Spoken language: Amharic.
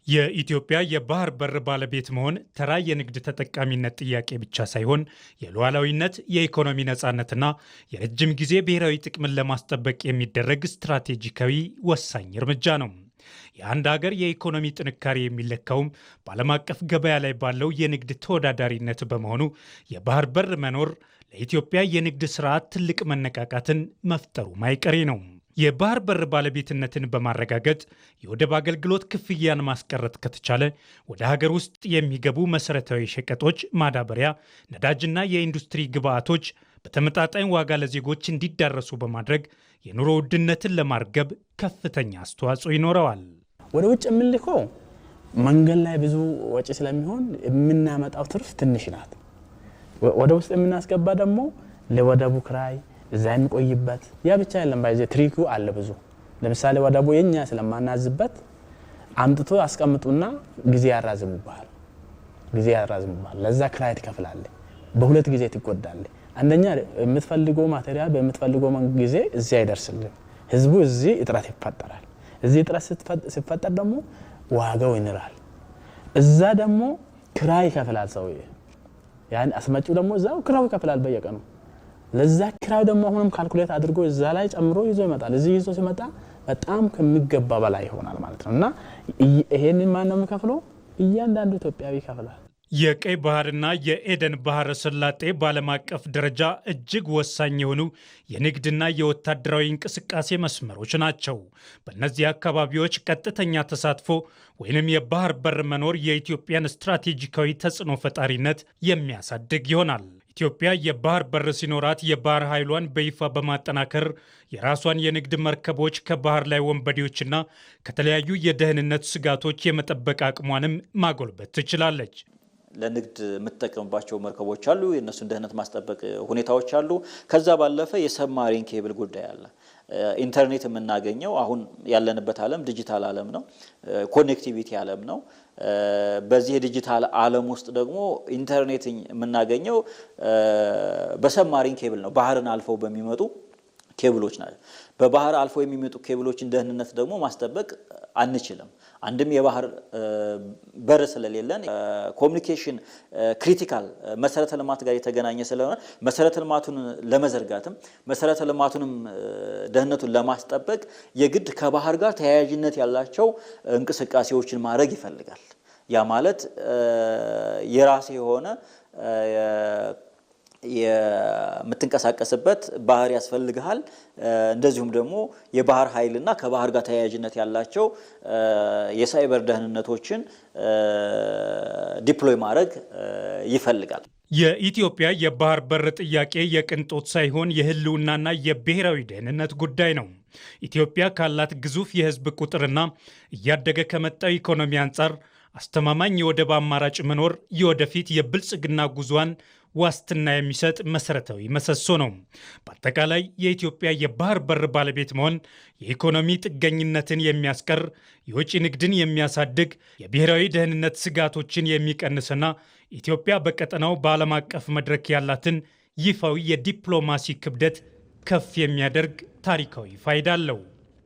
የኢትዮጵያ የባህር በር ባለቤት መሆን ተራ የንግድ ተጠቃሚነት ጥያቄ ብቻ ሳይሆን የሉዓላዊነት፣ የኢኮኖሚ ነፃነትና የረጅም ጊዜ ብሔራዊ ጥቅምን ለማስጠበቅ የሚደረግ ስትራቴጂካዊ ወሳኝ እርምጃ ነው። የአንድ ሀገር የኢኮኖሚ ጥንካሬ የሚለካውም በዓለም አቀፍ ገበያ ላይ ባለው የንግድ ተወዳዳሪነት በመሆኑ የባህር በር መኖር ለኢትዮጵያ የንግድ ስርዓት ትልቅ መነቃቃትን መፍጠሩ ማይቀሬ ነው። የባህር በር ባለቤትነትን በማረጋገጥ የወደብ አገልግሎት ክፍያን ማስቀረት ከተቻለ ወደ ሀገር ውስጥ የሚገቡ መሰረታዊ ሸቀጦች፣ ማዳበሪያ፣ ነዳጅና የኢንዱስትሪ ግብዓቶች በተመጣጣኝ ዋጋ ለዜጎች እንዲዳረሱ በማድረግ የኑሮ ውድነትን ለማርገብ ከፍተኛ አስተዋጽኦ ይኖረዋል። ወደ ውጭ የምንልከው መንገድ ላይ ብዙ ወጪ ስለሚሆን የምናመጣው ትርፍ ትንሽ ናት። ወደ ውስጥ የምናስገባ ደግሞ ለወደቡ ክራይ እዛ የሚቆይበት ያ ብቻ አይደለም። ባይዘ ትሪኩ አለ ብዙ። ለምሳሌ ወደቡ የኛ ስለማናዝበት አምጥቶ አስቀምጡና ጊዜ ያራዝሙባል። ለዛ ክራይ ትከፍላለህ። በሁለት ጊዜ ትጎዳለህ። አንደኛ የምትፈልገው ማቴሪያል በምትፈልገው ጊዜ እዚህ አይደርስልህ። ህዝቡ እዚህ እጥረት ይፈጠራል። እዚህ እጥረት ሲፈጠር ደግሞ ዋጋው ይንራል። እዛ ደግሞ ክራይ ይከፍላል ሰውዬ። ያን አስመጪው ደግሞ እዛው ክራይ ይከፍላል በየቀኑ። ለዛ ክራይ ደግሞ አሁንም ካልኩሌት አድርጎ እዛ ላይ ጨምሮ ይዞ ይመጣል። እዚህ ይዞ ሲመጣ በጣም ከሚገባ በላይ ይሆናል ማለት ነው። እና ይሄንን ማን ነው የሚከፍለው? እያንዳንዱ ኢትዮጵያዊ ይከፍላል። የቀይ ባህርና የኤደን ባህረ ሰላጤ በዓለም አቀፍ ደረጃ እጅግ ወሳኝ የሆኑ የንግድና የወታደራዊ እንቅስቃሴ መስመሮች ናቸው። በእነዚህ አካባቢዎች ቀጥተኛ ተሳትፎ ወይንም የባህር በር መኖር የኢትዮጵያን ስትራቴጂካዊ ተጽዕኖ ፈጣሪነት የሚያሳድግ ይሆናል። ኢትዮጵያ የባህር በር ሲኖራት የባህር ኃይሏን በይፋ በማጠናከር የራሷን የንግድ መርከቦች ከባህር ላይ ወንበዴዎችና ከተለያዩ የደህንነት ስጋቶች የመጠበቅ አቅሟንም ማጎልበት ትችላለች። ለንግድ የምትጠቀምባቸው መርከቦች አሉ። የእነሱን ደህንነት ማስጠበቅ ሁኔታዎች አሉ። ከዛ ባለፈ የሰብማሪን ኬብል ጉዳይ አለ። ኢንተርኔት የምናገኘው አሁን ያለንበት ዓለም ዲጂታል ዓለም ነው። ኮኔክቲቪቲ ዓለም ነው። በዚህ የዲጂታል ዓለም ውስጥ ደግሞ ኢንተርኔት የምናገኘው በሰብማሪን ኬብል ነው። ባህርን አልፈው በሚመጡ ኬብሎች ናቸው። በባህር አልፈው የሚመጡ ኬብሎችን ደህንነት ደግሞ ማስጠበቅ አንችልም። አንድም የባህር በር ስለሌለን ኮሙኒኬሽን ክሪቲካል መሰረተ ልማት ጋር የተገናኘ ስለሆነ መሰረተ ልማቱን ለመዘርጋትም መሰረተ ልማቱንም ደህንነቱን ለማስጠበቅ የግድ ከባህር ጋር ተያያዥነት ያላቸው እንቅስቃሴዎችን ማድረግ ይፈልጋል። ያ ማለት የራስ የሆነ የምትንቀሳቀስበት ባህር ያስፈልግሃል። እንደዚሁም ደግሞ የባህር ኃይልና ከባህር ጋር ተያያዥነት ያላቸው የሳይበር ደህንነቶችን ዲፕሎይ ማድረግ ይፈልጋል። የኢትዮጵያ የባህር በር ጥያቄ የቅንጦት ሳይሆን የህልውናና የብሔራዊ ደህንነት ጉዳይ ነው። ኢትዮጵያ ካላት ግዙፍ የህዝብ ቁጥርና እያደገ ከመጣው ኢኮኖሚ አንጻር አስተማማኝ የወደብ አማራጭ መኖር የወደፊት የብልጽግና ጉዟን ዋስትና የሚሰጥ መሰረታዊ ምሰሶ ነው። በአጠቃላይ የኢትዮጵያ የባህር በር ባለቤት መሆን የኢኮኖሚ ጥገኝነትን የሚያስቀር፣ የውጭ ንግድን የሚያሳድግ፣ የብሔራዊ ደህንነት ስጋቶችን የሚቀንስና ኢትዮጵያ በቀጠናው በዓለም አቀፍ መድረክ ያላትን ይፋዊ የዲፕሎማሲ ክብደት ከፍ የሚያደርግ ታሪካዊ ፋይዳ አለው።